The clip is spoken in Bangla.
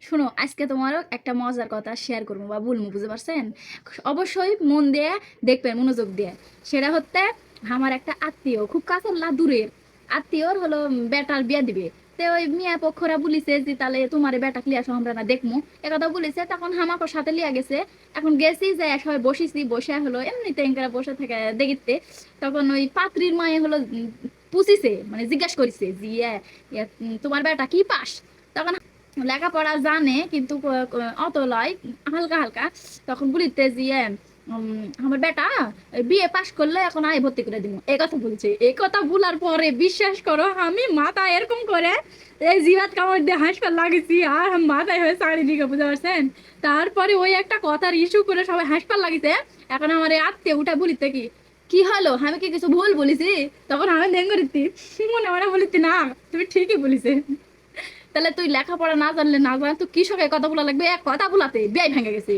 শুনো, আজকে তোমারও একটা মজার কথা শেয়ার করবো বা বলবো, বুঝতে পারছেন? অবশ্যই মন দিয়ে দেখবেন, মনোযোগ দিয়ে। সেটা হচ্ছে আমার একটা আত্মীয়, খুব কাছের না দূরের আত্মীয়র হলো বেটার বিয়া দিবে। তো ওই মিয়া পক্ষরা বলিছে যে তাহলে তোমার বেটা ক্লিয়ার আসো, আমরা না দেখমু একথা বলিছে। তখন হামাকর সাথে লিয়া গেছে। এখন গেছি যে সবাই বসেছি, বসে হলো এমনিতে এঙ্কারা বসে থেকে দেখিতে। তখন ওই পাত্রীর মায়ে হলো পুষিছে, মানে জিজ্ঞাসা করেছে যে তোমার বেটা কি পাস? তখন লেখাপড়া জানে কিন্তু অত লয়, হালকা হালকা। তখন বলিতে যে আমার বেটা বিয়ে পাশ করলে এখন আয় ভর্তি করে দিব, এই কথা বলছে। এই কথা বলার পরে বিশ্বাস করো, আমি মাথা এরকম করে এই জিরাত কামড় দিয়ে হাসপাতাল লাগেছি, আর মাথায় হয়ে চারিদিকে, বুঝতে পারছেন? তারপরে ওই একটা কথার ইস্যু করে সবাই হাসপাতাল লাগিছে। এখন আমার এই আত্মীয় উঠা বলিতে কি কি হলো, আমি কি কিছু ভুল বলেছি? তখন আমি দেন করিতি মনে মনে বলিতি, না তুমি ঠিকই বলিছে। তাহলে তুই লেখাপড়া না জানলে না জান তুই কৃষকের কথা বলা লাগবে, এক কথা বলাতে বিয়াই ভেঙে গেছে।